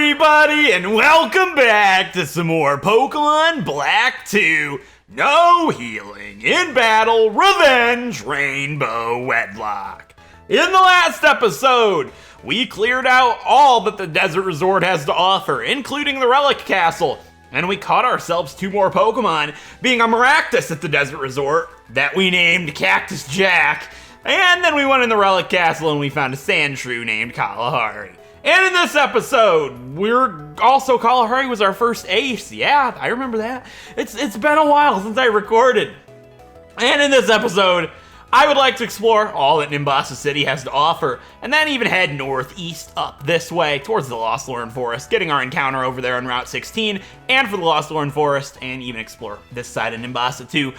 everybody, and welcome back to some more Pokemon Black 2. No healing in battle, revenge, Rainbow Wedlocke. In the last episode, we cleared out all that the desert resort has to offer, including the Relic Castle, and we caught ourselves 2 more Pokemon, being a Maractus at the desert resort that we named Cactus Jack, and then we went in the Relic Castle and we found a Sandshrew named Kalahari. And in this episode, Kalahari was our first ace. Yeah, I remember that. It's been a while since I recorded. And in this episode, I would like to explore all that Nimbasa City has to offer, and then even head northeast up this way towards the Lostlorn Forest, getting our encounter over there on Route 16, and for the Lostlorn Forest, and even explore this side of Nimbasa too,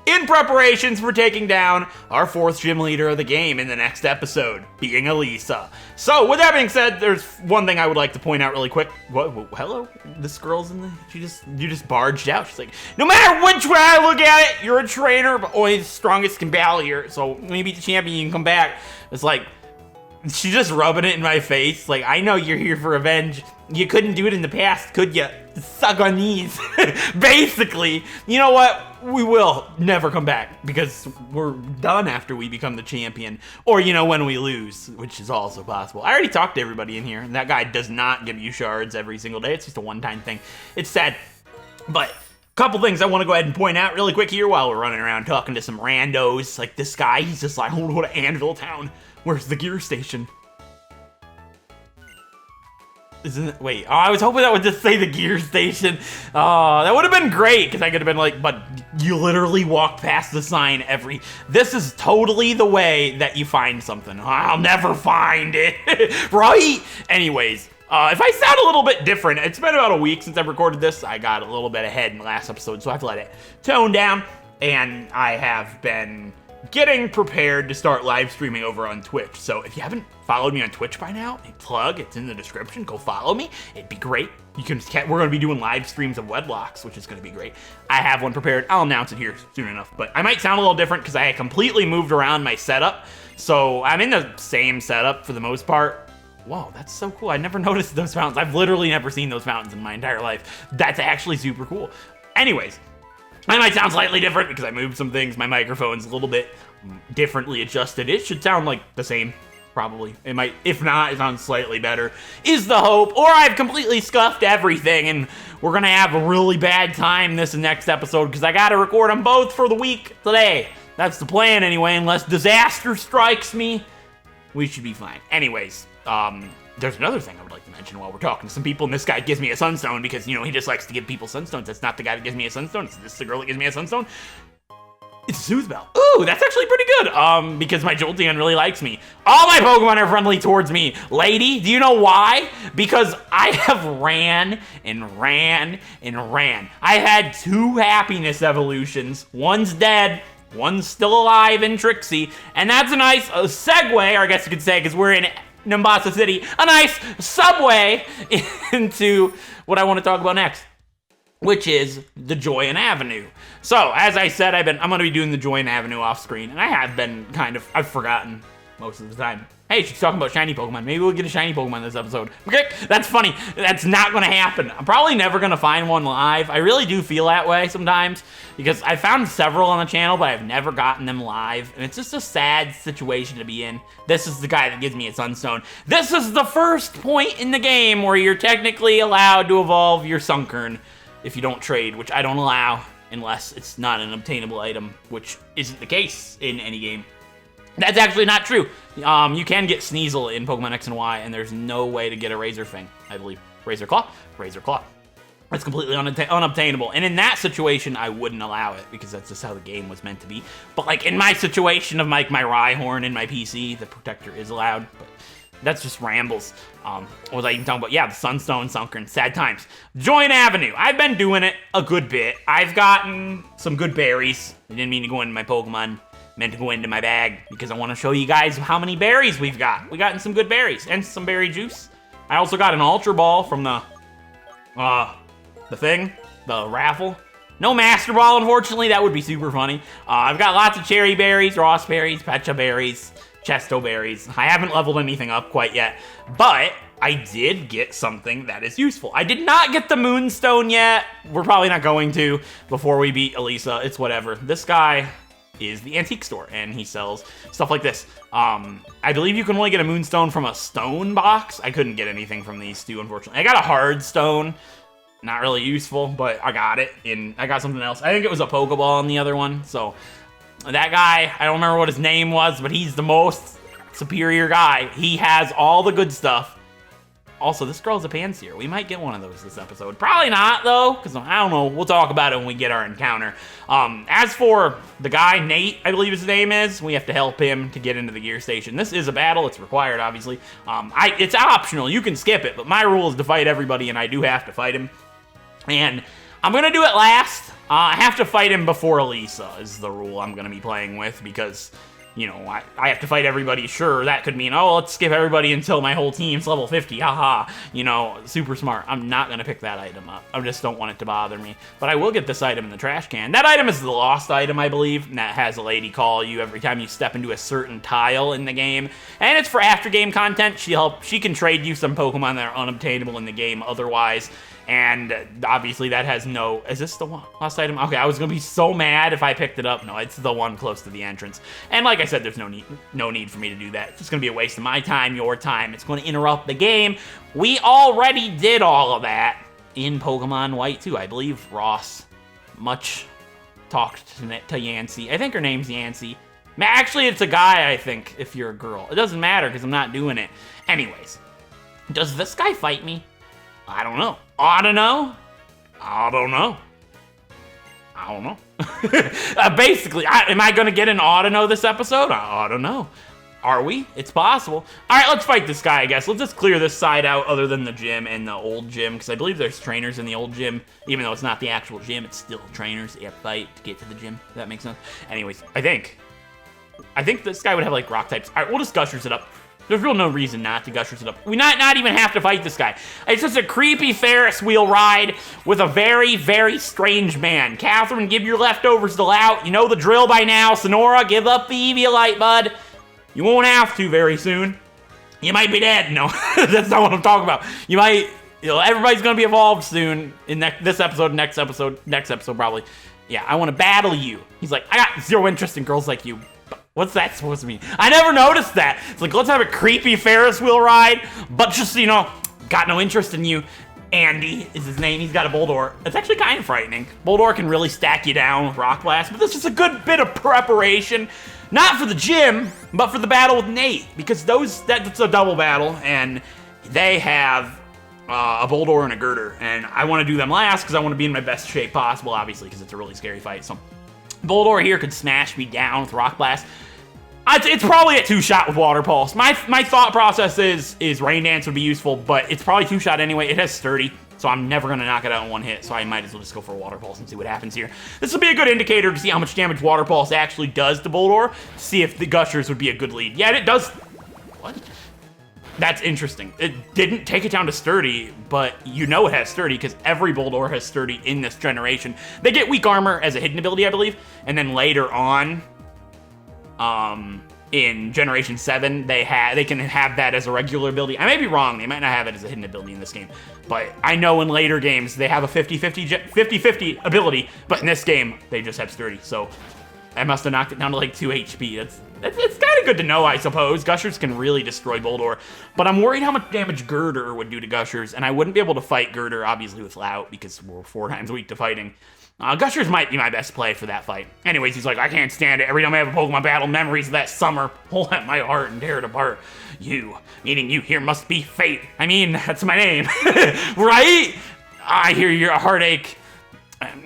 in preparations for taking down our 4th gym leader of the game in the next episode, being Elisa. So, with that being said, there's one thing I would like to point out really quick. Whoa, hello? This girl's in the... You just barged out. She's like, no matter which way I look at it, you're a trainer, but only the strongest can battle here. So, when you beat the champion, you can come back. It's like, she's just rubbing it in my face. Like, I know you're here for revenge. You couldn't do it in the past, could you? Suck on these. Basically, you know what? We will never come back because we're done after we become the champion. Or, you know, when we lose, which is also possible. I already talked to everybody in here, and that guy does not give you shards every single day. It's just a one-time thing. It's sad. But a couple things I want to go ahead and point out really quick here while we're running around talking to some randos. Like this guy, he's just like, I want to go to Anvil Town. Where's the gear station? Wait, I was hoping that would just say the gear station. That would have been great, because I could have been like, but you literally walk past the sign this is totally the way that you find something. I'll never find it, right? Anyways, if I sound a little bit different, it's been about a week since I've recorded this. I got a little bit ahead in the last episode, so I have to let it tone down, and I have been getting prepared to start live streaming over on Twitch. So if you haven't followed me on Twitch by now, it's in the description. Go follow me. It'd be great. We're going to be doing live streams of Wedlocks, which is going to be great. I have one prepared. I'll announce it here soon enough, but I might sound a little different because I completely moved around my setup. So I'm in the same setup for the most part. Whoa, that's so cool. I never noticed those fountains. I've literally never seen those fountains in my entire life. That's actually super cool. Anyways, I might sound slightly different because I moved some things. My microphone's a little bit differently adjusted. It should sound like the same, probably. It might, if not, it sounds slightly better, is the hope. Or I've completely scuffed everything, and we're gonna have a really bad time this next episode because I gotta record them both for the week today. That's the plan anyway, unless disaster strikes me. We should be fine. Anyways, there's another thing I would like to mention while we're talking to some people, and this guy gives me a sunstone because, you know, he just likes to give people sunstones. That's not the guy that gives me a sunstone. It's the girl that gives me a sunstone. It's a Soothbell. Ooh, that's actually pretty good, because my Jolteon really likes me. All my Pokemon are friendly towards me. Lady, do you know why? Because I have ran and ran and ran. I had 2 happiness evolutions. One's dead. One's still alive in Trixie. And that's a nice segue, or I guess you could say, because we're in Mombasa City, a nice subway into what I want to talk about next, which is the Joyan Avenue. So, as I said, I'm going to be doing the Joyan Avenue off screen, and I have been I've forgotten most of the time. Hey, she's talking about shiny Pokemon. Maybe we'll get a shiny Pokemon this episode. Okay, that's funny. That's not going to happen. I'm probably never going to find one live. I really do feel that way sometimes, because I found several on the channel, but I've never gotten them live, and it's just a sad situation to be in. This is the guy that gives me a Sunstone. This is the first point in the game where you're technically allowed to evolve your Sunkern if you don't trade, which I don't allow unless it's not an obtainable item, which isn't the case in any game. That's actually not true. You can get Sneasel in Pokemon X and Y, and there's no way to get a Razor Fang, I believe. Razor Claw? Razor Claw. It's completely unobtainable. And in that situation, I wouldn't allow it, because that's just how the game was meant to be. But like in my situation of like my Rhyhorn in my PC, the Protector is allowed, but that's just rambles. What was I even talking about? Yeah, the Sunstone, Sunkern, sad times. Joyan Avenue. I've been doing it a good bit. I've gotten some good berries. I didn't mean to go into my Pokemon. Meant to go into my bag because I want to show you guys how many berries we've got. We gotten some good berries and some berry juice. I also got an Ultra Ball from the raffle. No Master Ball, unfortunately. That would be super funny. I've got lots of cherry berries, Ross berries, Pecha berries, Chesto berries. I haven't leveled anything up quite yet, but I did get something that is useful. I did not get the Moonstone yet. We're probably not going to before we beat Elisa. It's whatever. This guy is the antique store, and he sells stuff like this. I believe you can only get a Moonstone from a stone box. I couldn't get anything from these two, unfortunately. I got a hard stone. Not really useful, but I got it. And I got something else. I think it was a Pokeball in the other one. So that guy, I don't remember what his name was, but he's the most superior guy. He has all the good stuff. Also, this girl's a Panseer. We might get one of those this episode. Probably not, though, because I don't know. We'll talk about it when we get our encounter. As for the guy, Nate, I believe his name is, we have to help him to get into the gear station. This is a battle. It's required, obviously. It's optional. You can skip it, but my rule is to fight everybody, and I do have to fight him. And I'm going to do it last. I have to fight him before Elisa is the rule I'm going to be playing with, because... you know, I have to fight everybody. Sure, that could mean, oh, let's skip everybody until my whole team's level 50. Haha. You know, super smart. I'm not going to pick that item up. I just don't want it to bother me. But I will get this item in the trash can. That item is the lost item, I believe. And that has a lady call you every time you step into a certain tile in the game. And it's for after-game content. She can trade you some Pokemon that are unobtainable in the game otherwise. And obviously that has no... is this the one lost item? Okay, I was going to be so mad if I picked it up. No, it's the one close to the entrance. And like I said, there's no need for me to do that. It's just going to be a waste of my time, your time. It's going to interrupt the game. We already did all of that in Pokemon White 2. I believe Ross much talked to Yancy. I think her name's Yancy. Actually, it's a guy, I think, if you're a girl. It doesn't matter because I'm not doing it. Anyways, does this guy fight me? I don't know. I don't know. I don't know. I don't know. Basically, am I going to get an Audino this episode? I don't know. Are we? It's possible. All right, let's fight this guy, I guess. Let's just clear this side out other than the gym and the old gym, because I believe there's trainers in the old gym. Even though it's not the actual gym, it's still trainers that you have to fight to get to the gym, if that makes sense. Anyways, I think this guy would have, like, rock types. All right, we'll just Gushers it up. There's real no reason not to Gushers it up. We not even have to fight this guy. It's just a creepy Ferris wheel ride with a very, very strange man. Catherine, give your leftovers to Lout. You know the drill by now. Senora, give up the Eviolite, bud. You won't have to very soon. You might be dead. No, that's not what I'm talking about. You might, everybody's going to be evolved soon in this episode, next episode probably. Yeah, I want to battle you. He's like, I got zero interest in girls like you. What's that supposed to mean? I never noticed that. It's like, let's have a creepy Ferris wheel ride, but just, got no interest in you. Andy is his name. He's got a Boldore. It's actually kind of frightening. Boldore can really stack you down with Rock Blast, but this is a good bit of preparation. Not for the gym, but for the battle with Nate, because that's a double battle, and they have a Boldore and a Girder, and I want to do them last because I want to be in my best shape possible, obviously, because it's a really scary fight. So Boldore here could smash me down with Rock Blast. It's probably a two-shot with Water Pulse. My thought process is Rain Dance would be useful, but it's probably two-shot anyway. It has Sturdy, so I'm never going to knock it out in one hit, so I might as well just go for a Water Pulse and see what happens here. This will be a good indicator to see how much damage Water Pulse actually does to Boldore, to see if the Gushers would be a good lead. Yeah, it does. What? That's interesting. It didn't take it down to Sturdy, but it has Sturdy because every Boldore has Sturdy in this generation. They get Weak Armor as a hidden ability, I believe, and then later on, in Generation 7, they can have that as a regular ability. I may be wrong. They might not have it as a hidden ability in this game, but I know in later games they have a 50-50 ability, but in this game they just have Sturdy. So I must have knocked it down to like 2 HP. It's kind of good to know, I suppose. Gushers can really destroy Boldore, but I'm worried how much damage Girder would do to Gushers, and I wouldn't be able to fight Girder, obviously, with Lout, because we're 4 times weak to fighting. Gushers might be my best play for that fight. Anyways, he's like, I can't stand it. Every time I have a Pokemon battle, memories of that summer pull at my heart and tear it apart. You, meaning you here, must be fate. I mean, that's my name, right? I hear your heartache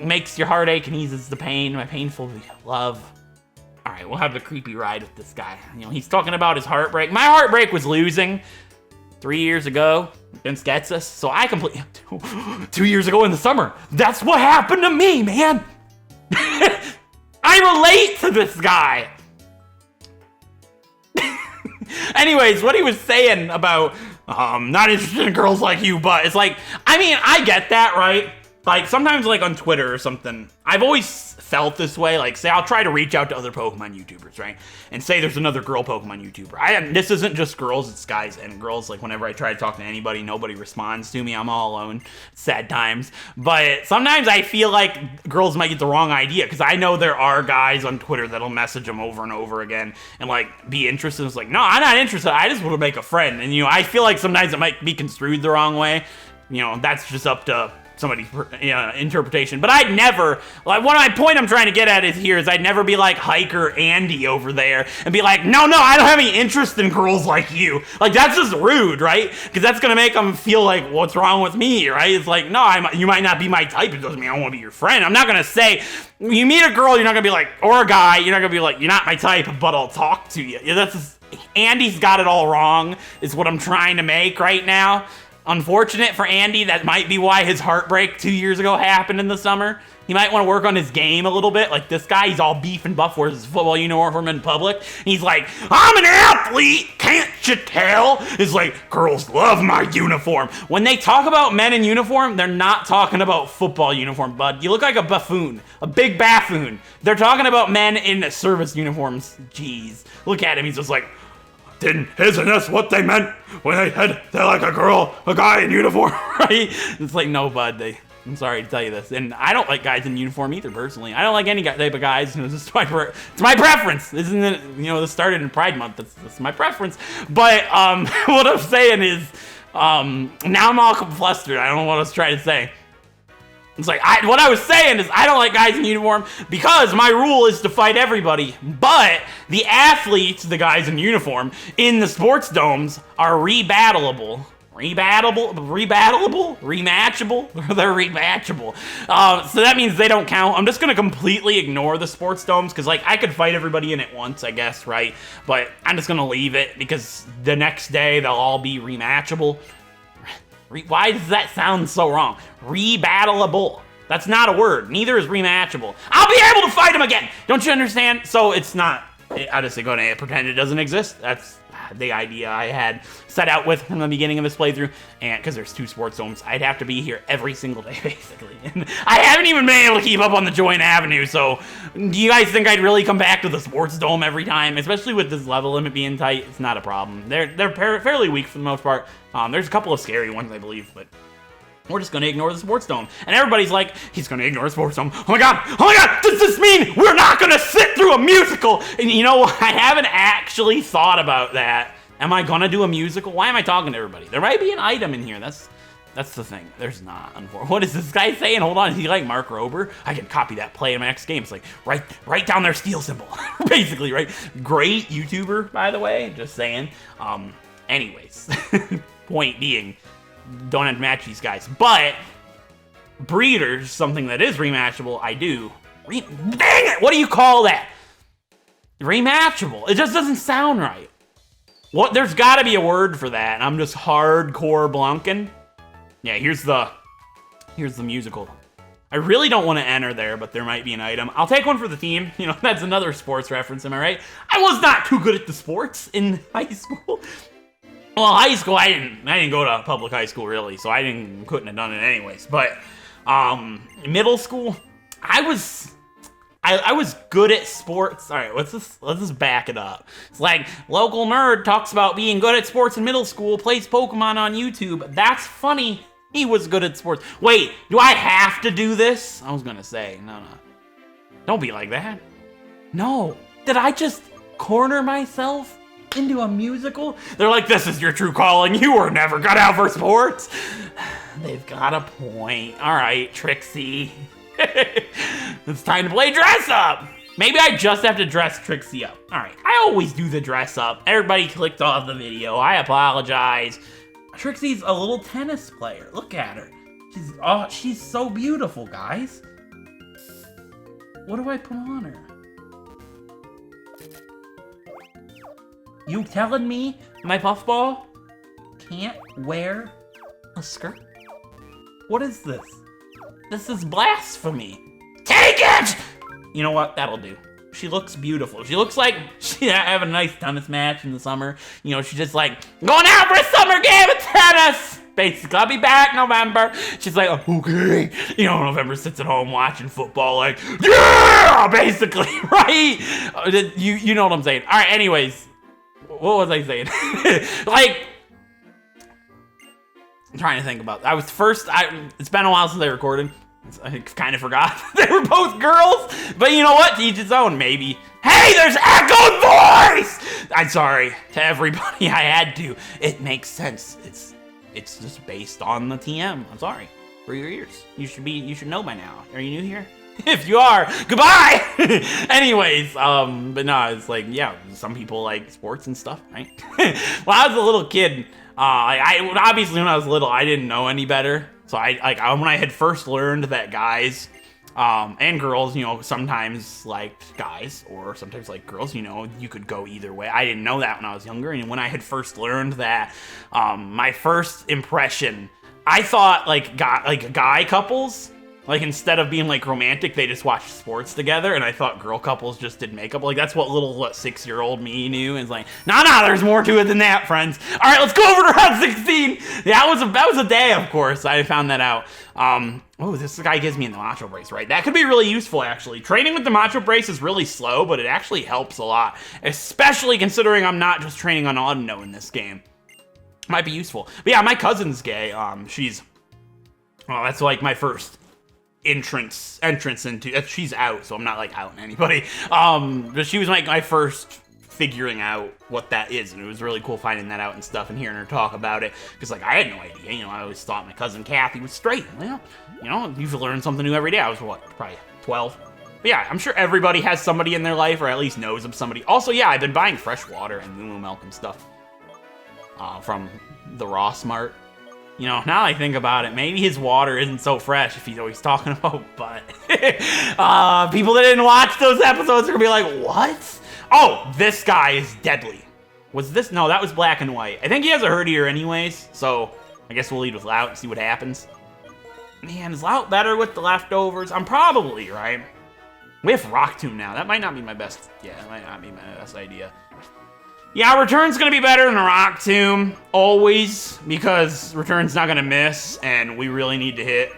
makes your heartache and eases the pain, my painful love. All right, we'll have the creepy ride with this guy. He's talking about his Heartbreak. My Heartbreak was losing 3 years ago against Getsus, so I completely 2 years ago in the summer. That's what happened to me, man. I relate to this guy. Anyways, what he was saying about not interested in girls like you, but it's like, I mean, I get that, right? Like, sometimes, like, on Twitter or something, I've always felt this way, like say I'll try to reach out to other Pokemon YouTubers, right? And say there's another girl Pokemon YouTuber. This isn't just girls, it's guys and girls. Like whenever I try to talk to anybody, nobody responds to me. I'm all alone. Sad times. But sometimes I feel like girls might get the wrong idea, because I know there are guys on Twitter that'll message them over and over again and like be interested. It's like, no, I'm not interested. I just want to make a friend. And I feel like sometimes it might be construed the wrong way. That's just up to somebody's interpretation. But I'd never, like, my point I'm trying to get at is I'd never be like Hiker Andy over there and be like, no, I don't have any interest in girls like you. Like, that's just rude, right? Because that's gonna make them feel like, what's wrong with me, right? It's like, no, you might not be my type. It doesn't mean I don't want to be your friend. I'm not gonna say, you meet a girl, you're not gonna be like, or a guy, you're not gonna be like, you're not my type, but I'll talk to you. That's just, Andy's got it all wrong, is what I'm trying to make right now. Unfortunate for Andy, that might be why his heartbreak 2 years ago happened in the summer. He might want to work on his game a little bit. Like this guy, he's all beef and buff, wears his football uniform in public. And he's like, I'm an athlete, can't you tell? It's like, girls love my uniform. When they talk about men in uniform, they're not talking about football uniform, bud. You look like a buffoon, a big buffoon. They're talking about men in service uniforms. Jeez, look at him, he's just like, isn't this what they meant when they said they're like a guy in uniform, right? It's like, no, bud, I'm sorry to tell you this. And I don't like guys in uniform either, personally. I don't like any type of guys. It's my preference. Isn't it, this started in Pride Month. That's my preference. But what I'm saying is, now I'm all flustered. I don't know what I was trying to say. It's like, what I was saying is I don't like guys in uniform because my rule is to fight everybody. But the athletes, the guys in uniform, in the sports domes are rebattleable. Rematchable? They're rematchable. So that means they don't count. I'm just going to completely ignore the sports domes because, like, I could fight everybody in it once, I guess, right? But I'm just going to leave it because the next day they'll all be rematchable. Why does that sound so wrong? Rebattleable. That's not a word. Neither is rematchable. I'll be able to fight him again. Don't you understand? So it's not. I'm just going to pretend it doesn't exist. That's the idea I had set out with from the beginning of this playthrough. And because there's 2 sports domes, I'd have to be here every single day, basically. And I haven't even been able to keep up on the Join Avenue. So do you guys think I'd really come back to the sports dome every time? Especially with this level limit being tight, it's not a problem. They're fairly weak for the most part. There's a couple of scary ones, I believe, but we're just going to ignore the sports dome. And everybody's like, he's going to ignore the sports dome. Oh my god, does this mean we're not going to sit through a musical? And I haven't actually thought about that. Am I going to do a musical? Why am I talking to everybody? There might be an item in here. That's the thing. There's not. What is this guy saying? Hold on, is he like Mark Rober? I can copy that play in my next game. It's like, write down their steal symbol. Basically, right? Great YouTuber, by the way. Just saying. Anyways. Point being, don't have to match these guys. But breeders, something that is rematchable, I do. Dang it! What do you call that? Rematchable. It just doesn't sound right. What? There's got to be a word for that. And I'm just hardcore blunking. Yeah, here's the musical. I really don't want to enter there, but there might be an item. I'll take one for the team. That's another sports reference. Am I right? I was not too good at the sports in high school. Well, high school, I didn't go to public high school really, so couldn't have done it anyways. But middle school, I was good at sports. All right, let's just back it up. It's like local nerd talks about being good at sports in middle school, plays Pokemon on YouTube. That's funny. He was good at sports. Wait, do I have to do this? I was gonna say, no. Don't be like that. No. Did I just corner myself into a musical? They're like, this is your true calling. You were never cut out for sports. They've got a point. All right, Trixie. It's time to play dress up. Maybe I just have to dress Trixie up. All right, I always do the dress up. Everybody clicked off the video. I apologize. Trixie's a little tennis player. Look at her. She's so beautiful, guys. What do I put on her? You telling me my puffball can't wear a skirt? What is this? This is blasphemy. Take it! You know what? That'll do. She looks beautiful. She looks like she having a nice tennis match in the summer. She's just like, going out for a summer game of tennis! Basically, I'll be back November. She's like, okay. You know, November sits at home watching football like, yeah, basically, right? You know what I'm saying. All right, anyways. What was I saying? Like, I'm trying to think about it. It's been a while since I recorded. I kind of forgot they were both girls, but you know what? To each his own, maybe. Hey, there's echoed voice! I'm sorry to everybody. I had to. It makes sense. It's just based on the TM. I'm sorry for your ears. You should know by now. Are you new here? If you are, goodbye! Anyways, but no, it's like, yeah, some people like sports and stuff, right? When I was a little kid, I obviously when I was little, I didn't know any better. So when I had first learned that guys and girls, you know, sometimes liked guys or sometimes like girls, you know, you could go either way. I didn't know that when I was younger. And when I had first learned that, my first impression, I thought like guy couples, like instead of being like romantic, they just watched sports together. And I thought girl couples just did makeup. Like that's what 6-year-old me knew. And it's like, nah, there's more to it than that, friends. All right, let's go over to round 16. That was a day, of course. I found that out. This guy gives me the macho brace, right? That could be really useful, actually. Training with the macho brace is really slow, but it actually helps a lot. Especially considering I'm not just training on Audino in this game. Might be useful. But yeah, my cousin's gay. That's like my first entrance into she's out, so I'm not like outing anybody, but she was like my first figuring out what that is, and it was really cool finding that out and stuff and hearing her talk about it, because like I had no idea. You know, I always thought my cousin Kathy was straight. Well, you know, you learn something new every day. I was probably 12. But yeah, I'm sure everybody has somebody in their life, or at least knows of somebody. Also, yeah, I've been buying fresh water and moo milk and stuff from the Ross Mart. You know, now I think about it, maybe his water isn't so fresh if he's always talking about butt. People that didn't watch those episodes are gonna be like, what? Oh, this guy is deadly. Was this? No, that was black and white. I think he has a Herdier anyways, so I guess we'll lead with Lout and see what happens. Man, is Lout better with the leftovers? I'm probably, right? We have Rock Tomb now. That might not be my best. Yeah, that might not be my best idea. Yeah, Return's gonna be better than Rock Tomb, always, because Return's not gonna miss, and we really need to hit.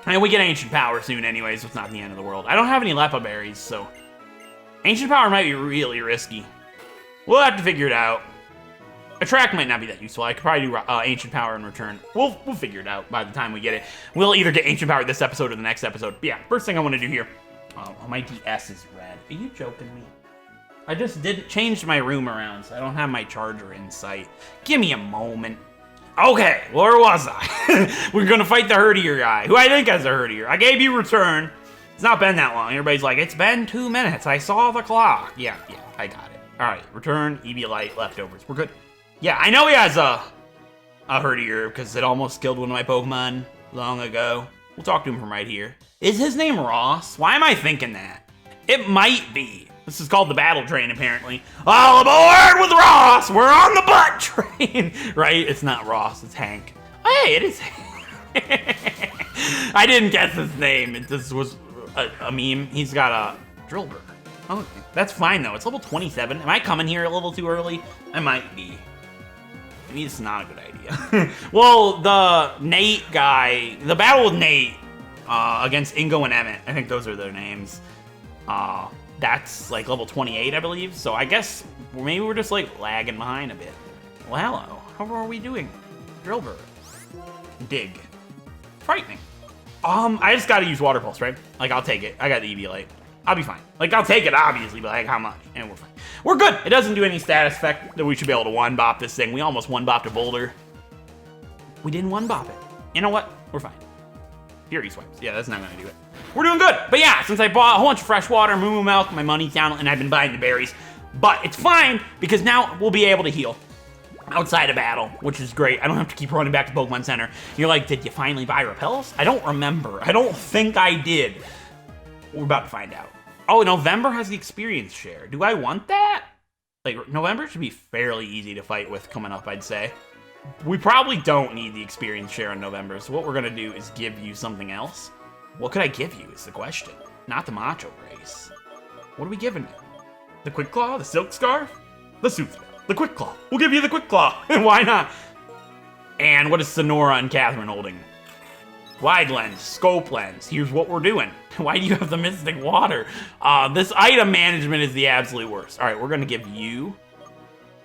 And we get Ancient Power soon anyway, so it's not the end of the world. I don't have any Lepa Berries, so Ancient Power might be really risky. We'll have to figure it out. Attract might not be that useful. I could probably do Ancient Power in Return. We'll figure it out by the time we get it. We'll either get Ancient Power this episode or the next episode. But yeah, first thing I want to do here. Oh, my DS is red. Are you joking me? I just didn't change my room around, so I don't have my charger in sight. Give me a moment. Okay, where was I? We're gonna fight the Herdier guy, who I think has a Herdier. I gave you Return. It's not been that long. Everybody's like, it's been 2 minutes. I saw the clock. Yeah, I got it. All right, Return, Eviolite, leftovers. We're good. Yeah, I know he has a Herdier because it almost killed one of my Pokemon long ago. We'll talk to him from right here. Is his name Ross? Why am I thinking that? It might be. This is called the Battle Train, apparently. All aboard with Ross! We're on the butt train! Right? It's not Ross, it's Hank. Oh, hey, it is Hank. I didn't guess his name. This was a meme. He's got a Drillbur. Oh, that's fine, though. It's level 27. Am I coming here a little too early? I might be. Maybe it's not a good idea. Well, the Nate guy, the battle with Nate against Ingo and Emmett, I think those are their names. That's like level 28, I believe. So I guess maybe we're just like lagging behind a bit. Well, hello. How are we doing? Drillbur. Dig. Frightening. I just gotta use Water Pulse, right? Like, I'll take it. I got the Eviolite. I'll be fine. Like, I'll take it, obviously, but like, how much? And we're fine. We're good. It doesn't do any status effect that we should be able to one-bop this thing. We almost one-bopped a boulder. We didn't one-bop it. You know what? We're fine. Fury Swipes. Yeah, that's not gonna do it. We're doing good. But yeah, since I bought a whole bunch of fresh water, moo milk, my money's down, and I've been buying the berries. But it's fine, because now we'll be able to heal outside of battle, which is great. I don't have to keep running back to Pokemon Center. You're like, did you finally buy repels? I don't remember. I don't think I did. We're about to find out. Oh, November has the experience share. Do I want that? Like, November should be fairly easy to fight with coming up, I'd say. We probably don't need the experience share in November, so what we're gonna do is give you something else. What could I give you is the question. Not the Macho Brace. What are we giving you? The Quick Claw? The Silk Scarf? The Soother? The Quick Claw. We'll give you the Quick Claw. Why not? And what is Senora and Catherine holding? Wide lens, scope lens. Here's what we're doing. Why do you have the mystic water? This item management is the absolute worst. All right, we're gonna give you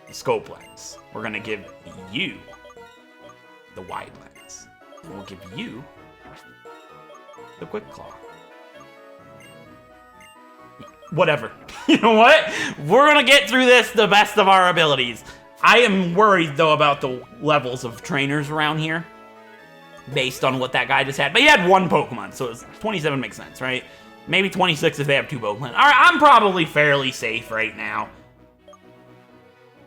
the scope lens. We're gonna give you the wide lens. And we'll give you the quick claw. Whatever. You know what? We're gonna get through this the best of our abilities. I am worried though about the levels of trainers around here, based on what that guy just had. But he had 1 Pokemon, so it was 27 makes sense, right? Maybe 26 if they have 2 Pokemon. All right, I'm probably fairly safe right now.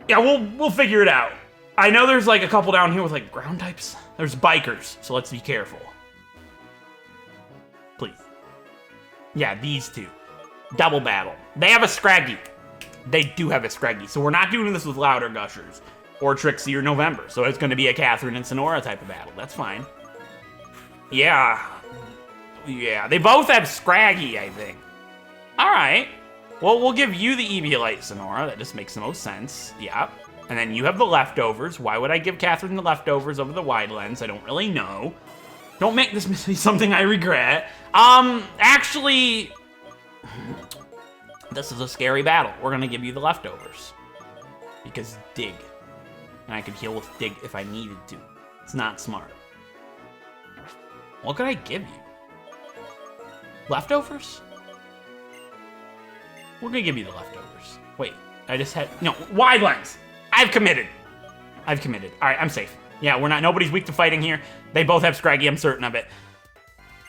Yeah, we'll figure it out. I know there's like a couple down here with like ground types. There's bikers, so let's be careful. Please. Yeah, these 2. Double battle. They have a Scraggy. They do have a Scraggy, so we're not doing this with Louder Gushers or Trixie or November, so it's going to be a Catherine and Senora type of battle. That's fine. Yeah. Yeah, they both have Scraggy, I think. All right. Well, we'll give you the Eviolite, Senora. That just makes the most sense. Yeah. And then you have the leftovers. Why would I give Catherine the leftovers over the wide lens? I don't really know. Don't make this be something I regret. Actually, this is a scary battle. We're gonna give you the leftovers. Because dig. And I could heal with dig if I needed to. It's not smart. What could I give you? Leftovers? We're gonna give you the leftovers. Wait, I just had, no, wide lens. I've committed. All right, I'm safe. Yeah, nobody's weak to fighting here. They both have Scraggy, I'm certain of it.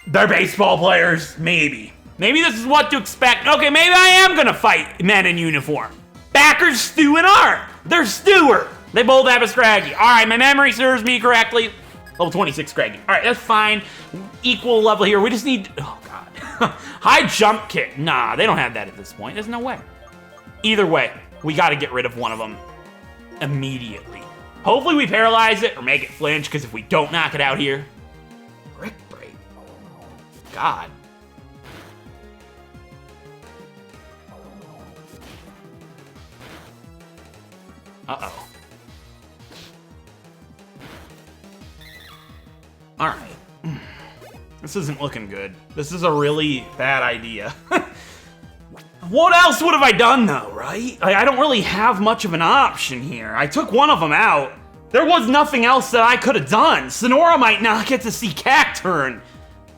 They're baseball players, maybe. Maybe this is what to expect. Okay, maybe I am gonna fight men in uniform. Backers Stu and Art. They're Stewart. They both have a Scraggy. All right, my memory serves me correctly. Level 26 Scraggy. All right, that's fine. Equal level here. We just need, oh God. High jump kick. Nah, they don't have that at this point. There's no way. Either way, we gotta get rid of one of them immediately. Hopefully we paralyze it or make it flinch, because if we don't knock it out here, Brick Break. God. Uh-oh. All right. This isn't looking good. This is a really bad idea. What else would have I done, though, right? I don't really have much of an option here. I took one of them out. There was nothing else that I could have done. Senora might not get to see Cacturn.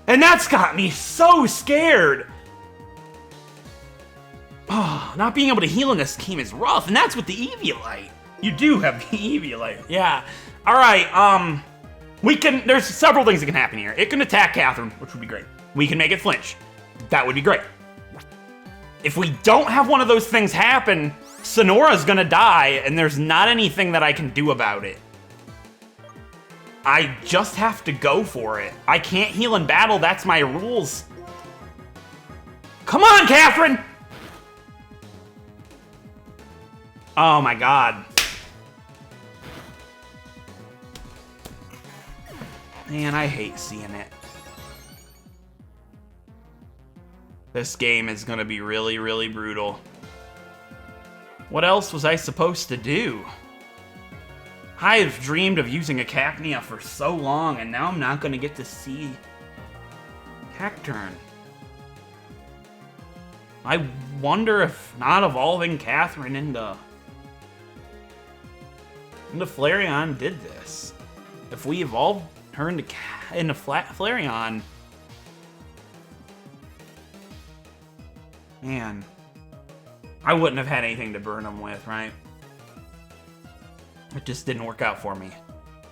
And that's got me so scared. Oh, not being able to heal in this game is rough, and that's with the Eviolite. You do have the Eviolite, yeah. All right, there's several things that can happen here. It can attack Catherine, which would be great. We can make it flinch. That would be great. If we don't have one of those things happen, Sonora's gonna die, and there's not anything that I can do about it. I just have to go for it. I can't heal in battle, that's my rules. Come on, Catherine! Oh my God. Man, I hate seeing it. This game is gonna be really, really brutal. What else was I supposed to do? I have dreamed of using a Cacnea for so long, and now I'm not gonna get to see Cacturn. I wonder if not evolving Catherine into Flareon did this. If we evolved her into Flareon, man, I wouldn't have had anything to burn them with, right? It just didn't work out for me.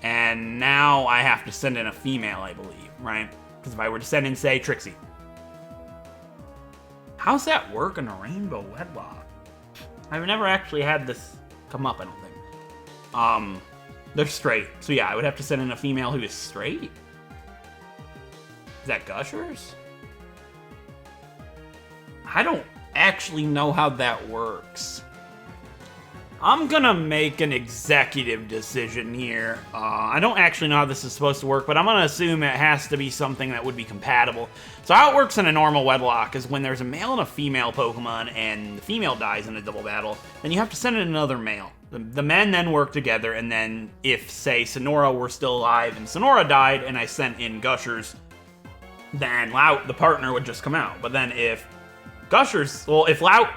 And now I have to send in a female, I believe, right? Because if I were to send in, say, Trixie. How's that work in a Rainbow Wedlocke? I've never actually had this come up, I don't think. They're straight. So yeah, I would have to send in a female who is straight. Is that Gushers? I don't actually know how that works. I'm gonna make an executive decision here. I don't actually know how this is supposed to work, but I'm gonna assume it has to be something that would be compatible. So how it works in a normal Wedlocke is when there's a male and a female Pokemon and the female dies in a double battle, then you have to send in another male. The men then work together, and then if, say, Senora were still alive and Senora died and I sent in Gushers, then Lout, the partner, would just come out. But then if Gushers, well, if Lout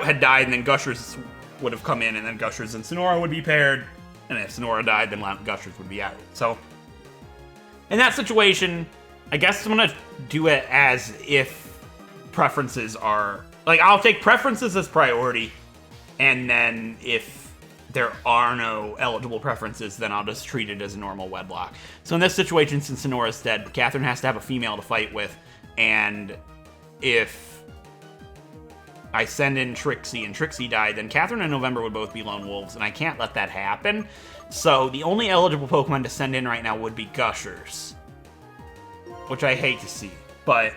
had died, then Gushers would have come in, and then Gushers and Senora would be paired, and if Senora died, then Lout and Gushers would be out. So, in that situation, I guess I'm gonna do it as if preferences are, like, I'll take preferences as priority, and then if there are no eligible preferences, then I'll just treat it as a normal wedlock. So in this situation, since Senora's dead, Catherine has to have a female to fight with, and if I send in Trixie and Trixie died, then Catherine and November would both be lone wolves, and I can't let that happen. So the only eligible Pokemon to send in right now would be Gushers, which I hate to see, but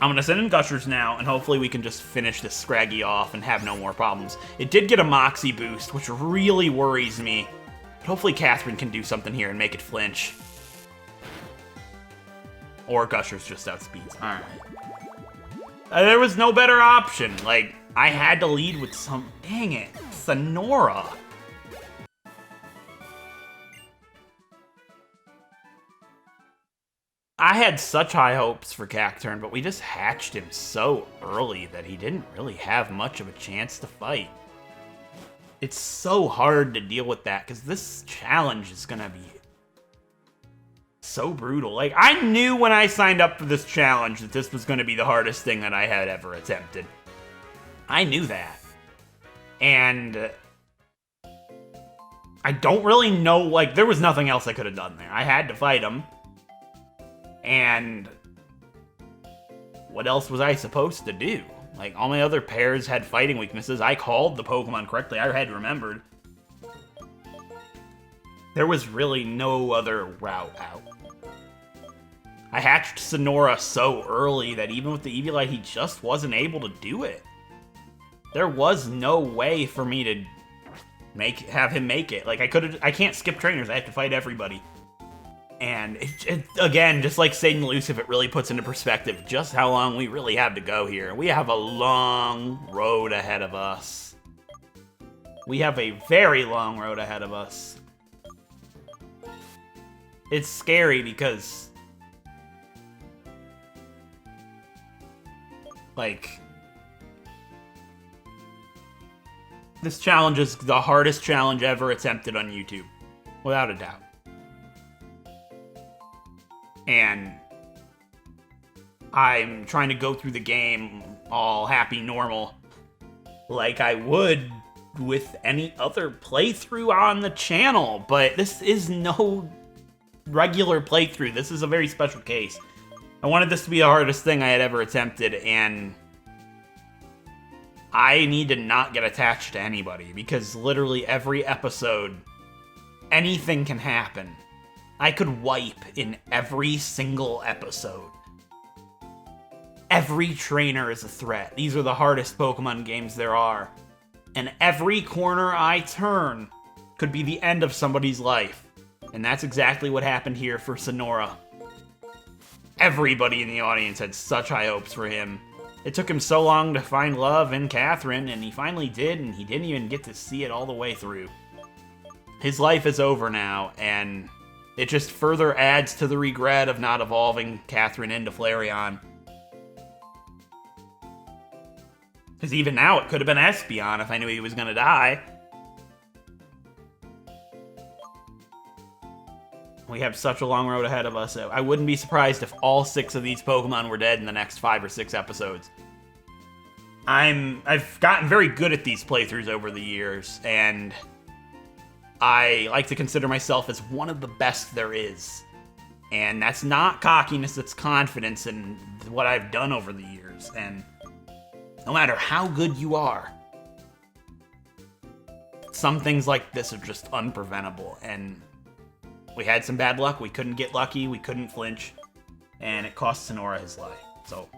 I'm going to send in Gushers now, and hopefully we can just finish this Scraggy off and have no more problems. It did get a Moxie boost, which really worries me, but hopefully Catherine can do something here and make it flinch. Or Gushers just outspeeds. Alright. There was no better option. Like, I had to lead with some... Dang it. Senora. I had such high hopes for Cacturn, but we just hatched him so early that he didn't really have much of a chance to fight. It's so hard to deal with that, because this challenge is going to be so brutal. Like, I knew when I signed up for this challenge that this was going to be the hardest thing that I had ever attempted. I knew that. And I don't really know, like, there was nothing else I could have done there. I had to fight him. And what else was I supposed to do? Like, all my other pairs had fighting weaknesses. I called the Pokemon correctly. I had remembered. There was really no other route out. I hatched Senora so early that even with the Eviolite, he just wasn't able to do it. There was no way for me to have him make it. Like, I can't skip trainers. I have to fight everybody. And it, again, just like Satan Elusive, it really puts into perspective just how long we really have to go here. We have a long road ahead of us. We have a very long road ahead of us. It's scary because, like, this challenge is the hardest challenge ever attempted on YouTube, without a doubt. And I'm trying to go through the game all happy, normal, like I would with any other playthrough on the channel. But this is no regular playthrough. This is a very special case. I wanted this to be the hardest thing I had ever attempted, and I need to not get attached to anybody, because literally every episode, anything can happen. I could wipe in every single episode. Every trainer is a threat. These are the hardest Pokemon games there are. And every corner I turn could be the end of somebody's life. And that's exactly what happened here for Senora. Everybody in the audience had such high hopes for him. It took him so long to find love in Catherine, and he finally did, and he didn't even get to see it all the way through. His life is over now, and it just further adds to the regret of not evolving Catherine into Flareon. Because even now, it could have been Espeon if I knew he was going to die. We have such a long road ahead of us. I wouldn't be surprised if all 6 of these Pokemon were dead in the next 5 or 6 episodes. I've gotten very good at these playthroughs over the years, and I like to consider myself as one of the best there is. And that's not cockiness, it's confidence in what I've done over the years. And no matter how good you are, some things like this are just unpreventable. And we had some bad luck, we couldn't get lucky, we couldn't flinch, and it cost Senora his life. So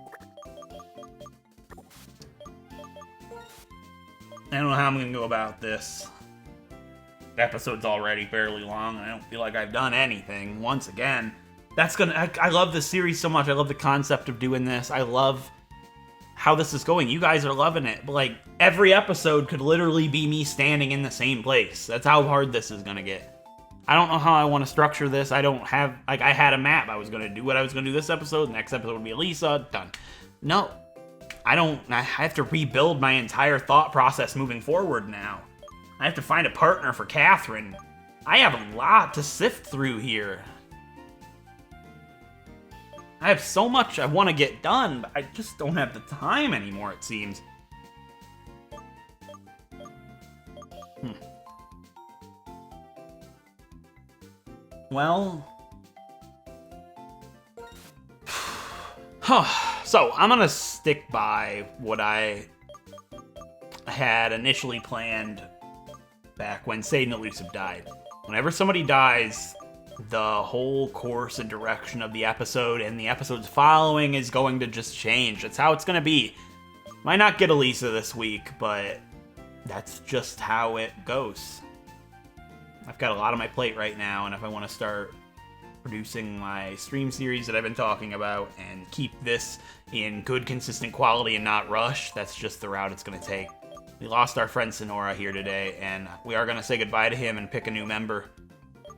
I don't know how I'm gonna go about this. The episode's already fairly long, and I don't feel like I've done anything. Once again, I love this series so much. I love the concept of doing this. I love how this is going. You guys are loving it. But, like, every episode could literally be me standing in the same place. That's how hard this is gonna get. I don't know how I want to structure this. I don't have, like, I had a map. I was gonna do what I was gonna do this episode. Next episode would be Elisa. Done. No. I have to rebuild my entire thought process moving forward now. I have to find a partner for Catherine. I have a lot to sift through here. I have so much I want to get done, but I just don't have the time anymore, it seems. Well... So, I'm gonna stick by what I had initially planned back when Satan Elusive died. Whenever somebody dies, the whole course and direction of the episode and the episodes following is going to just change. That's how it's going to be. Might not get Elisa this week, but that's just how it goes. I've got a lot on my plate right now, and if I want to start producing my stream series that I've been talking about and keep this in good, consistent quality and not rush, that's just the route it's going to take. We lost our friend Senora here today, and we are going to say goodbye to him and pick a new member.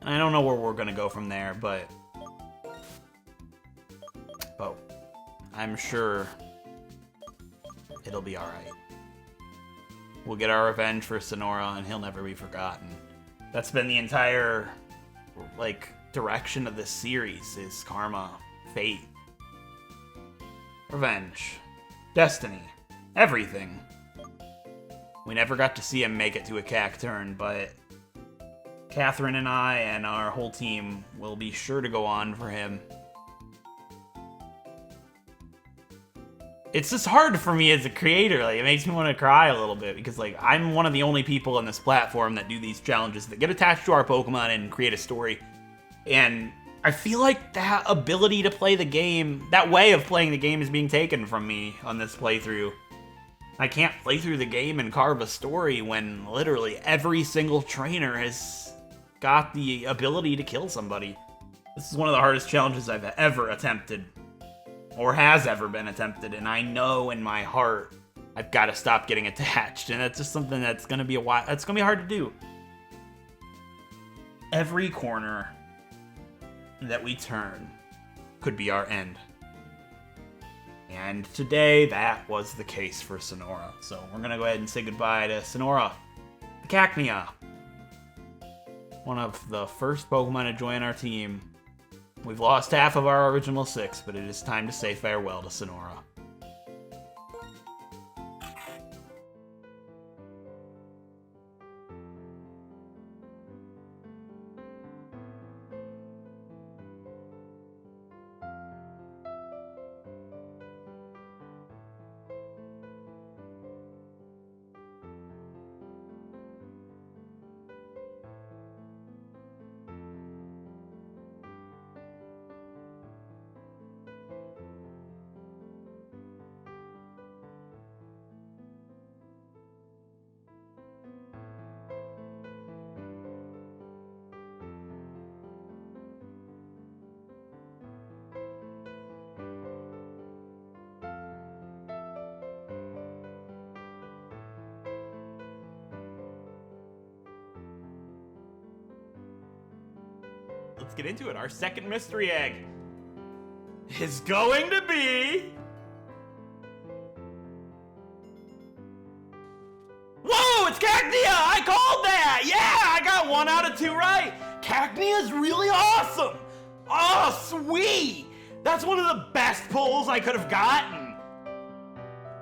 I don't know where we're going to go from there, but I'm sure it'll be alright. We'll get our revenge for Senora, and he'll never be forgotten. That's been the entire, like, direction of this series, is karma, fate, revenge, destiny, everything. We never got to see him make it to a Cacturn, but Catherine and I and our whole team will be sure to go on for him. It's just hard for me as a creator. Like, it makes me want to cry a little bit because, like, I'm one of the only people on this platform that do these challenges that get attached to our Pokemon and create a story. And I feel like that ability to play the game, that way of playing the game, is being taken from me on this playthrough. I can't play through the game and carve a story when literally every single trainer has got the ability to kill somebody. This is one of the hardest challenges I've ever attempted, or has ever been attempted, and I know in my heart I've got to stop getting attached, and that's just something that's gonna be that's gonna be hard to do. Every corner that we turn could be our end. And today, that was the case for Senora. So we're gonna go ahead and say goodbye to Senora, the Cacnea. One of the first Pokemon to join our team. We've lost half of our original 6, but it is time to say farewell to Senora. Let's get into it. Our second mystery egg is going to be... Whoa, it's Cacnea! I called that! Yeah, I got 1 out of 2 right. Cacnea is really awesome. Oh, sweet. That's one of the best pulls I could have gotten.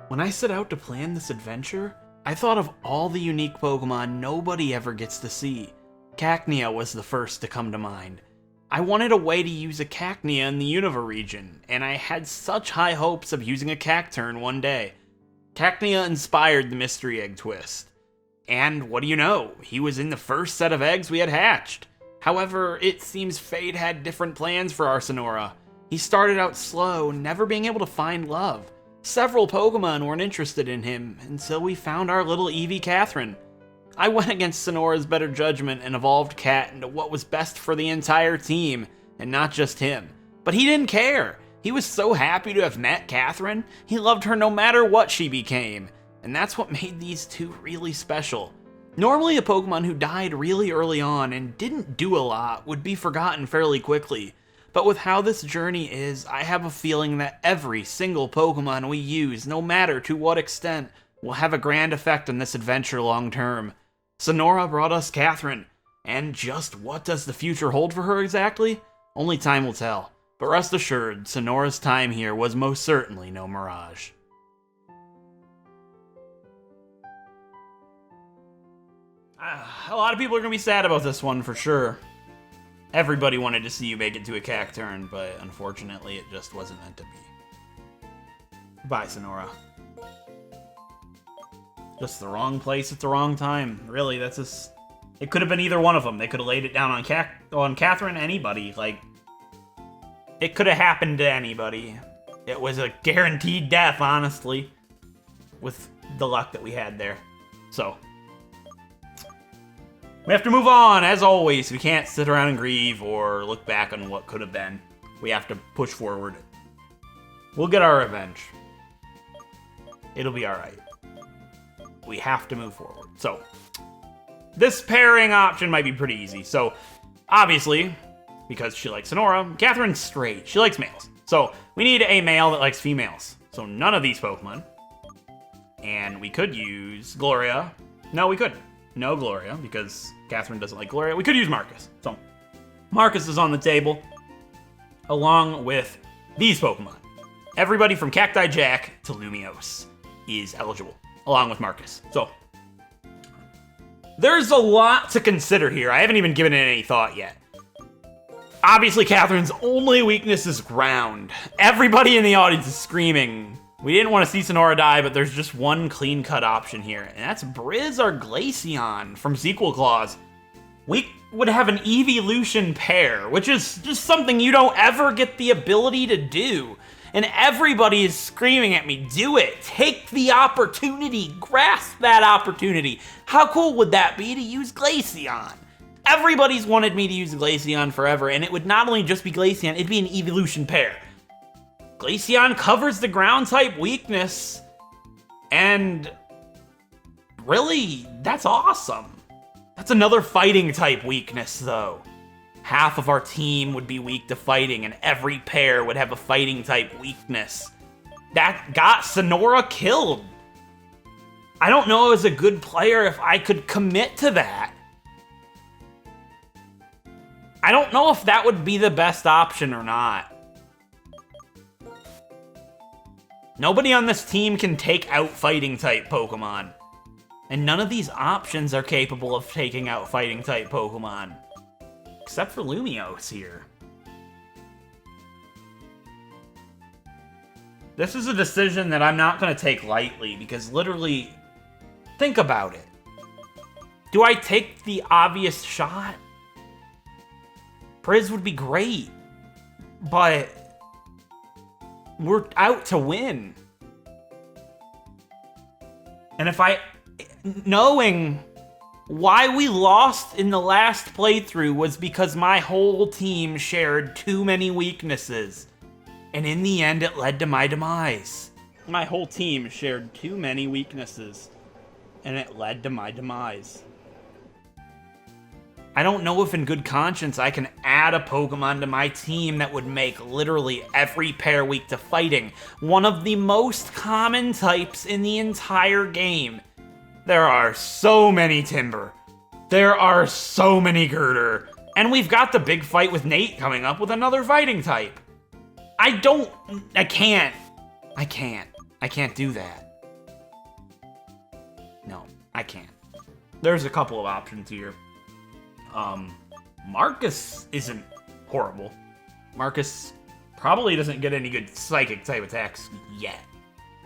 When I set out to plan this adventure, I thought of all the unique Pokemon nobody ever gets to see. Cacnea was the first to come to mind. I wanted a way to use a Cacnea in the Unova region, and I had such high hopes of using a Cacturn one day. Cacnea inspired the mystery egg twist. And what do you know, he was in the first set of eggs we had hatched. However, it seems fate had different plans for our Senora. He started out slow, never being able to find love. Several Pokemon weren't interested in him until we found our little Eevee Catherine. I went against Sonora's better judgment and evolved Cat into what was best for the entire team, and not just him. But he didn't care. He was so happy to have met Catherine. He loved her no matter what she became. And that's what made these two really special. Normally, a Pokemon who died really early on and didn't do a lot would be forgotten fairly quickly. But with how this journey is, I have a feeling that every single Pokemon we use, no matter to what extent, will have a grand effect on this adventure long term. Senora brought us Catherine, and just what does the future hold for her exactly? Only time will tell. But rest assured, Sonora's time here was most certainly no mirage. A lot of people are going to be sad about this one for sure. Everybody wanted to see you make it to a Cacturn, but unfortunately it just wasn't meant to be. Bye, Senora. Just the wrong place at the wrong time. Really, that's just... It could have been either one of them. They could have laid it down on Catherine, anybody. Like, it could have happened to anybody. It was a guaranteed death, honestly, with the luck that we had there. So... we have to move on, as always. We can't sit around and grieve or look back on what could have been. We have to push forward. We'll get our revenge. It'll be alright. We have to move forward. So, this pairing option might be pretty easy. So, obviously, because she likes Senora, Catherine's straight. She likes males. So, we need a male that likes females. So, none of these Pokemon. And we could use Gloria. No, we couldn't. No Gloria, because Catherine doesn't like Gloria. We could use Marcus. So, Marcus is on the table, along with these Pokemon. Everybody from Cacti Jack to Lumiose is eligible, along with Marcus. So, there's a lot to consider here. I haven't even given it any thought yet. Obviously, Catherine's only weakness is ground. Everybody in the audience is screaming. We didn't want to see Senora die, but there's just one clean-cut option here, and that's Briz or Glaceon from Sequel Clause. We would have an evolution pair, which is just something you don't ever get the ability to do. And everybody is screaming at me, do it, take the opportunity, grasp that opportunity. How cool would that be to use Glaceon? Everybody's wanted me to use Glaceon forever, and it would not only just be Glaceon, it'd be an evolution pair. Glaceon covers the ground type weakness, and really, that's awesome. That's another fighting type weakness, though. Half of our team would be weak to fighting, and every pair would have a fighting type weakness. That got Senora killed. I don't know as a good player if I could commit to that. I don't know if that would be the best option or not. Nobody on this team can take out fighting type Pokemon. And none of these options are capable of taking out fighting type Pokemon. Except for Lumiose here. This is a decision that I'm not going to take lightly, because literally, think about it. Do I take the obvious shot? Briz would be great, but we're out to win. And if knowing why we lost in the last playthrough was because my whole team shared too many weaknesses. And in the end, it led to my demise. My whole team shared too many weaknesses, and it led to my demise. I don't know if in good conscience I can add a Pokemon to my team that would make literally every pair weak to fighting, one of the most common types in the entire game. There are so many Timber. There are so many Girder. And we've got the big fight with Nate coming up with another fighting type. I can't do that. No, I can't. There's a couple of options here. Marcus isn't horrible. Marcus probably doesn't get any good psychic type attacks yet.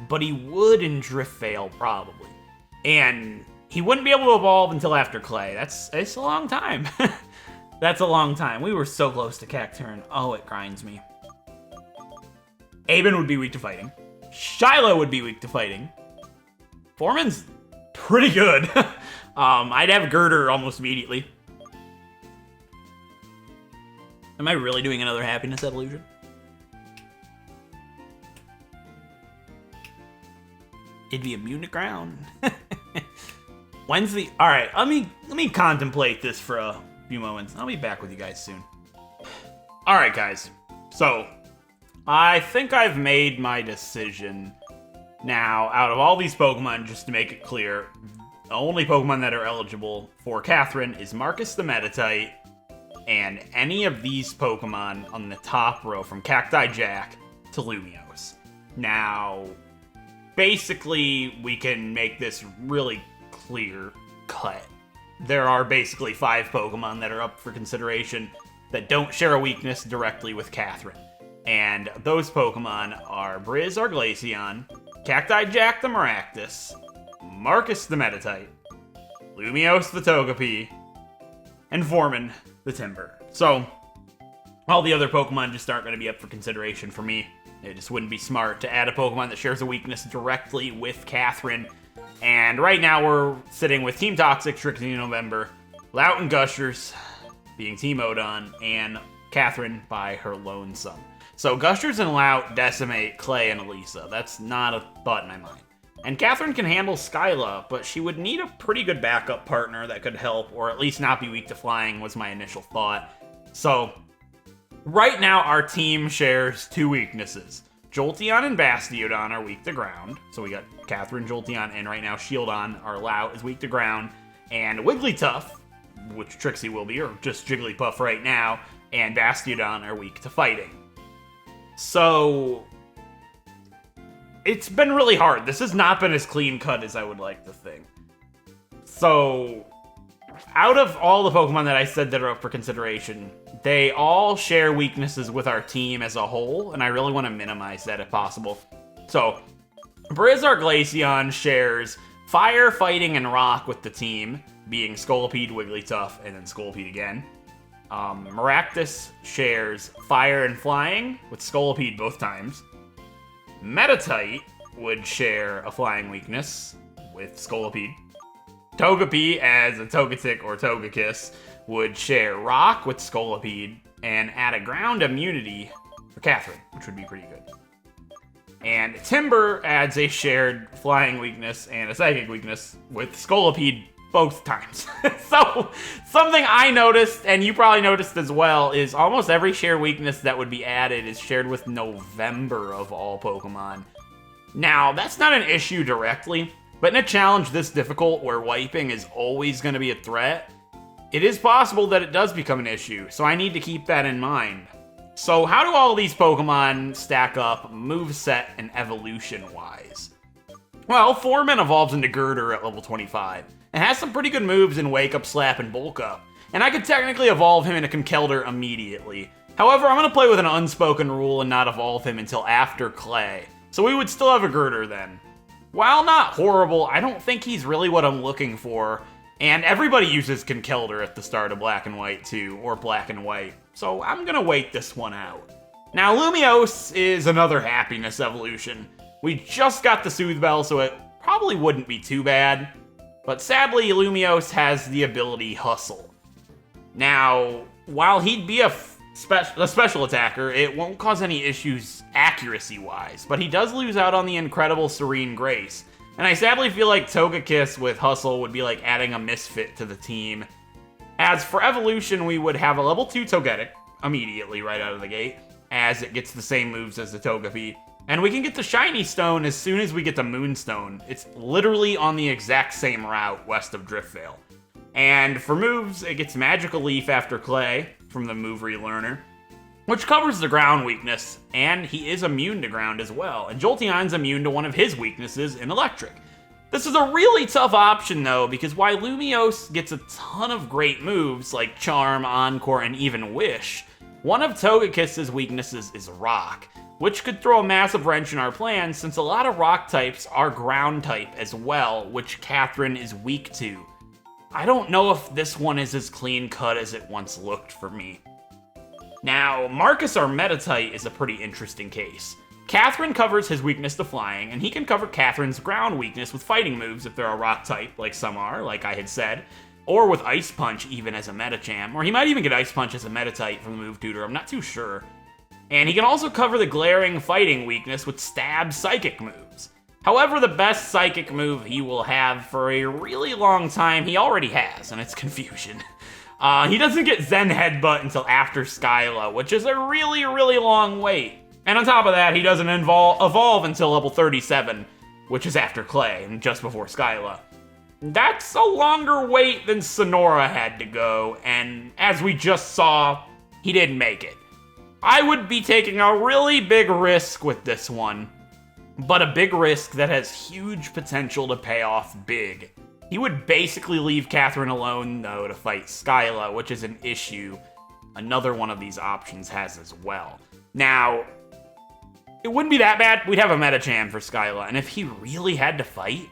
But he would in Drift Veil, probably. And he wouldn't be able to evolve until after Clay. It's a long time. That's a long time. We were so close to Cacturn. Oh, it grinds me. Aben would be weak to fighting. Shiloh would be weak to fighting. Foreman's pretty good. I'd have Girder almost immediately. Am I really doing another happiness evolution? It'd be immune to ground. When's the... All right, let me contemplate this for a few moments. I'll be back with you guys soon. All right, guys. So, I think I've made my decision. Now, out of all these Pokemon, just to make it clear, the only Pokemon that are eligible for Catherine is Marcus the Meditite, and any of these Pokemon on the top row from Cacti Jack to Lumiose. Now, basically, we can make this really clear cut. There are basically 5 Pokemon that are up for consideration that don't share a weakness directly with Catherine. And those Pokemon are Briz our Glaceon, Cacti Jack the Maractus, Marcus the Meditite, Lumiose the Togepi, and Foreman the Timber. So, all the other Pokemon just aren't going to be up for consideration for me. It just wouldn't be smart to add a Pokemon that shares a weakness directly with Catherine. And right now we're sitting with Team Toxic, Trixie November, Lout and Gushers being Team Odon, and Catherine by her lone son. So Gushers and Lout decimate Clay and Elisa. That's not a thought in my mind. And Catherine can handle Skyla, but she would need a pretty good backup partner that could help, or at least not be weak to flying was my initial thought. So, right now our team shares 2 weaknesses. Jolteon and Bastiodon are weak to ground. So we got Catherine, Jolteon, and right now Shieldon, our Lout, is weak to ground. And Wigglytuff, which Trixie will be, or just Jigglypuff right now, and Bastiodon are weak to fighting. So, it's been really hard. This has not been as clean cut as I would like to think. So, out of all the Pokemon that I said that are up for consideration, they all share weaknesses with our team as a whole, and I really want to minimize that if possible. So, Briz our Glaceon shares Fire, Fighting, and Rock with the team, being Scolipede, Wigglytuff, and then Scolipede again. Maractus shares Fire and Flying with Scolipede both times. Meditite would share a flying weakness with Scolipede. Togepi, as a Togetic or Togekiss, would share Rock with Scolipede and add a ground immunity for Catherine, which would be pretty good. And Timber adds a shared flying weakness and a psychic weakness with Scolipede both times. So, something I noticed, and you probably noticed as well, is almost every shared weakness that would be added is shared with November of all Pokemon. Now, that's not an issue directly, but in a challenge this difficult where wiping is always going to be a threat, it is possible that it does become an issue, so I need to keep that in mind. So how do all these Pokemon stack up moveset and evolution-wise? Well, Foreman evolves into Girder at level 25, and has some pretty good moves in Wake Up, Slap, and Bulk Up, and I could technically evolve him into Conkeldurr immediately. However, I'm going to play with an unspoken rule and not evolve him until after Clay, so we would still have a Girder then. While not horrible, I don't think he's really what I'm looking for, and everybody uses Conkeldurr at the start of Black and White too, or Black and White, so I'm gonna wait this one out. Now, Lumiose is another happiness evolution. We just got the Soothe Bell, so it probably wouldn't be too bad, but sadly, Lumiose has the ability Hustle. Now, while he'd be a special attacker, it won't cause any issues accuracy-wise, but he does lose out on the incredible Serene Grace. And I sadly feel like Togekiss with Hustle would be like adding a misfit to the team. As for evolution, we would have a level 2 Togetic immediately right out of the gate, as it gets the same moves as the Togepi. And we can get the Shiny Stone as soon as we get the Moonstone. It's literally on the exact same route west of Driftvale. And for moves, it gets Magical Leaf after Clay from the Move Relearner, which covers the ground weakness, and he is immune to ground as well, and Jolteon's immune to one of his weaknesses in Electric. This is a really tough option though, because while Lumiose gets a ton of great moves like Charm, Encore, and even Wish, one of Togekiss's weaknesses is Rock, which could throw a massive wrench in our plans since a lot of Rock types are ground type as well, which Catherine is weak to. I don't know if this one is as clean cut as it once looked for me. Now, Marcus our Meditite is a pretty interesting case. Catherine covers his weakness to flying, and he can cover Catherine's ground weakness with fighting moves if they're a rock type, like some are, like I had said, or with Ice Punch even as a Medicham, or he might even get Ice Punch as a Meditite from the move tutor, I'm not too sure. And he can also cover the glaring fighting weakness with Stab Psychic moves. However, the best psychic move he will have for a really long time, he already has, and it's Confusion. He doesn't get Zen Headbutt until after Skyla, which is a really, really long wait. And on top of that, he doesn't evolve until level 37, which is after Clay and just before Skyla. That's a longer wait than Senora had to go, and as we just saw, he didn't make it. I would be taking a really big risk with this one, but a big risk that has huge potential to pay off big. He would basically leave Catherine alone, though, to fight Skyla, which is an issue another one of these options has as well. Now, it wouldn't be that bad. We'd have a Metacham for Skyla, and if he really had to fight,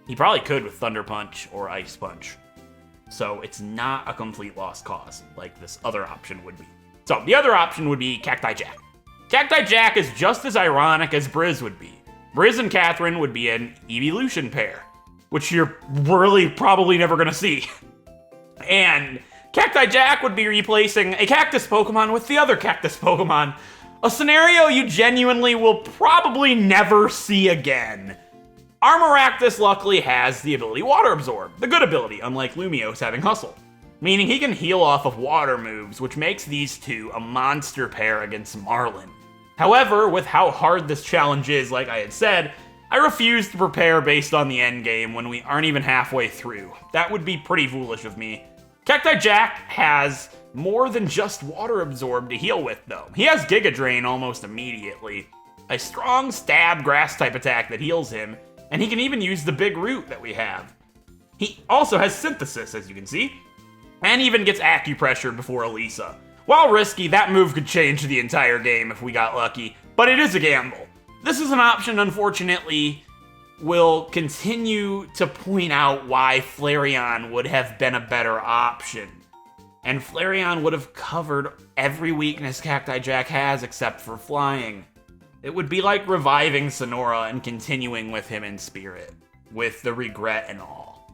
he probably could with Thunder Punch or Ice Punch. So it's not a complete lost cause, like this other option would be. So the other option would be Cacti Jack. Cacti Jack is just as ironic as Briz would be. Briz and Catherine would be an evolution pair, which you're really probably never gonna see. And Cacti Jack would be replacing a cactus Pokemon with the other cactus Pokemon. A scenario you genuinely will probably never see again. Armoractus luckily has the ability Water Absorb, the good ability, unlike Lumiose having Hustle. Meaning he can heal off of water moves, which makes these two a monster pair against Marlin. However, with how hard this challenge is, like I had said, I refuse to prepare based on the endgame when we aren't even halfway through. That would be pretty foolish of me. Cacti Jack has more than just Water Absorb to heal with, though. He has Giga Drain almost immediately, a strong stab grass type attack that heals him, and he can even use the big root that we have. He also has Synthesis, as you can see, and even gets Acupressure before Elisa. While risky, that move could change the entire game if we got lucky, but it is a gamble. This is an option, unfortunately, will continue to point out why Flareon would have been a better option. And Flareon would have covered every weakness Cacti Jack has except for flying. It would be like reviving Senora and continuing with him in spirit, with the regret and all.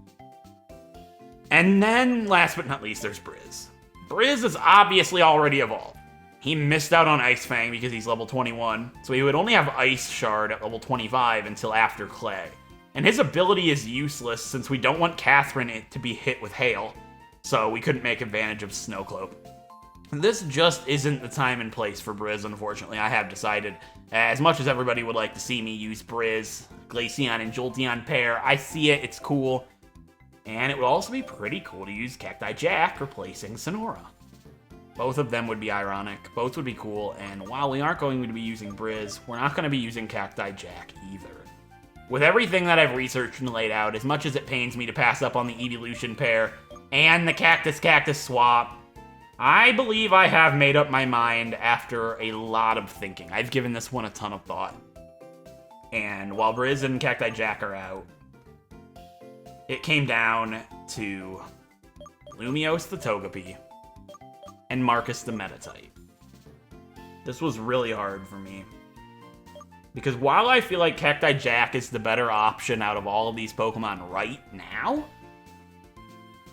And then, last but not least, there's Briz. Briz is obviously already evolved. He missed out on Ice Fang because he's level 21, so he would only have Ice Shard at level 25 until after Clay. And his ability is useless since we don't want Catherine to be hit with Hail, so we couldn't make advantage of Snow Cloak. This just isn't the time and place for Briz, unfortunately. I have decided, as much as everybody would like to see me use Briz, Glaceon and Jolteon pair, I see it, it's cool. And it would also be pretty cool to use Cacti Jack replacing Senora. Both of them would be ironic, both would be cool, and while we aren't going to be using Briz, we're not going to be using Cacti Jack either. With everything that I've researched and laid out, as much as it pains me to pass up on the Evolution pair and the Cactus-Cactus swap, I believe I have made up my mind after a lot of thinking. I've given this one a ton of thought. And while Briz and Cacti Jack are out, it came down to Lumiose the Togepi and Marcus the Metatype. This was really hard for me. Because while I feel like Cacti Jack is the better option out of all of these Pokemon right now,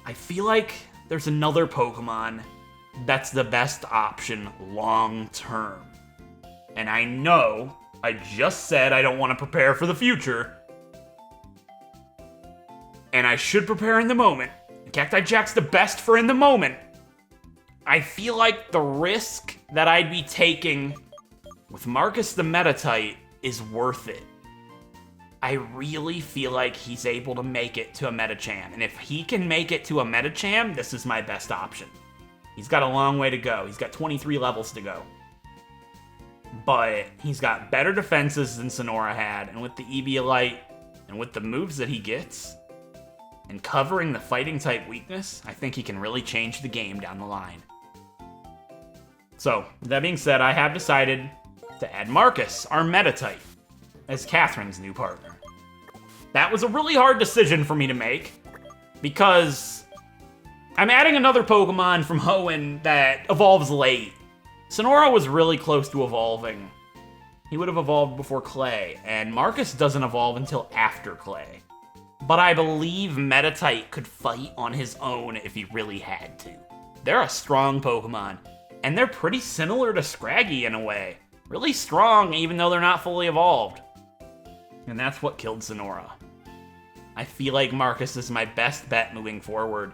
I feel like there's another Pokemon that's the best option long term. And I know I just said I don't want to prepare for the future, and I should prepare in the moment. Cacti Jack's the best for in the moment. I feel like the risk that I'd be taking with Marcus the Metatype is worth it. I really feel like he's able to make it to a Metacham, and if he can make it to a Metacham, this is my best option. He's got a long way to go. He's got 23 levels to go. But he's got better defenses than Senora had, and with the Eviolite, and with the moves that he gets, and covering the fighting type weakness, I think he can really change the game down the line. So, with that being said, I have decided to add Marcus, our Metatype, as Catherine's new partner. That was a really hard decision for me to make, because I'm adding another Pokemon from Hoenn that evolves late. Senora was really close to evolving. He would have evolved before Clay, and Marcus doesn't evolve until after Clay. But I believe Metatype could fight on his own if he really had to. They're a strong Pokemon, and they're pretty similar to Scraggy in a way. Really strong, even though they're not fully evolved. And that's what killed Senora. I feel like Marcus is my best bet moving forward,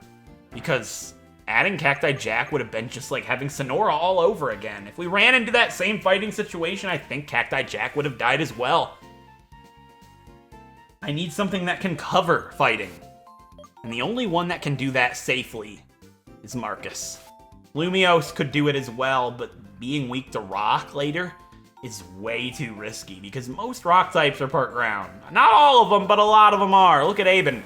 because adding Cacti Jack would have been just like having Senora all over again. If we ran into that same fighting situation, I think Cacti Jack would have died as well. I need something that can cover fighting. And the only one that can do that safely is Marcus. Lumiose could do it as well, but being weak to rock later is way too risky, because most rock types are part ground. Not all of them, but a lot of them are. Look at Aben.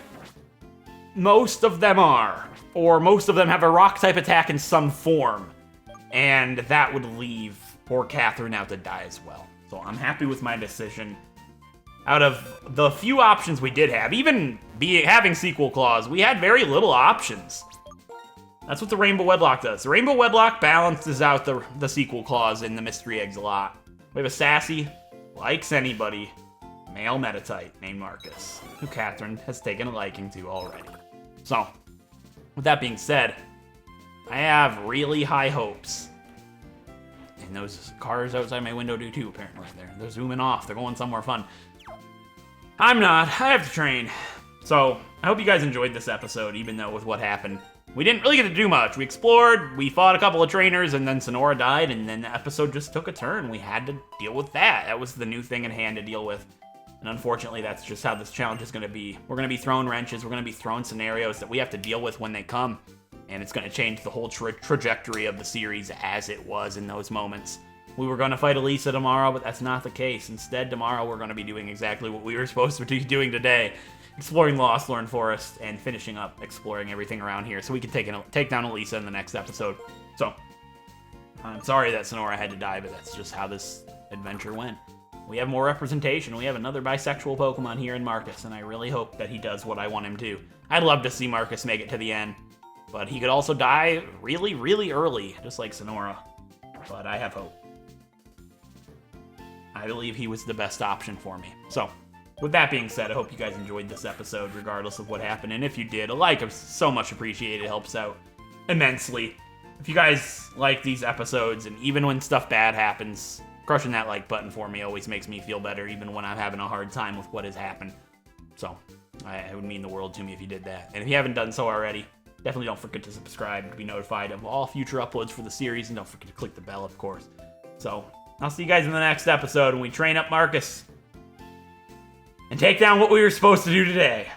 Most of them are. Or most of them have a rock type attack in some form. And that would leave poor Catherine out to die as well. So I'm happy with my decision. Out of the few options we did have, even having sequel clause, we had very little options. That's what the Rainbow Wedlocke does. The Rainbow Wedlocke balances out the sequel clause in the mystery eggs a lot. We have a sassy, likes anybody, male Metatite named Marcus, who Catherine has taken a liking to already. So, with that being said, I have really high hopes. And those cars outside my window do too, apparently. They're zooming off. They're going somewhere fun. I'm not. I have to train. So, I hope you guys enjoyed this episode, even though with what happened, we didn't really get to do much. We explored, we fought a couple of trainers, and then Senora died, and then the episode just took a turn. We had to deal with that. That was the new thing in hand to deal with. And unfortunately, that's just how this challenge is going to be. We're going to be throwing wrenches, we're going to be throwing scenarios that we have to deal with when they come, and it's going to change the whole trajectory of the series as it was in those moments. We were going to fight Elisa tomorrow, but that's not the case. Instead, tomorrow we're going to be doing exactly what we were supposed to be doing today. Exploring Lost Lorn Forest and finishing up exploring everything around here so we can take down Elisa in the next episode. So, I'm sorry that Senora had to die, but that's just how this adventure went. We have more representation. We have another bisexual Pokemon here in Marcus, and I really hope that he does what I want him to. I'd love to see Marcus make it to the end, but he could also die really, really early, just like Senora. But I have hope. I believe he was the best option for me. So, with that being said, I hope you guys enjoyed this episode, regardless of what happened. And if you did, a like is so much appreciated. It helps out immensely. If you guys like these episodes, and even when stuff bad happens, crushing that like button for me always makes me feel better, even when I'm having a hard time with what has happened. So, it would mean the world to me if you did that. And if you haven't done so already, definitely don't forget to subscribe to be notified of all future uploads for the series, and don't forget to click the bell, of course. So, I'll see you guys in the next episode when we train up Marcus and take down what we were supposed to do today.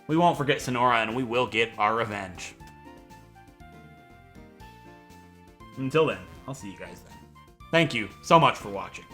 We won't forget Senora, and we will get our revenge. Until then, I'll see you guys then. Thank you so much for watching.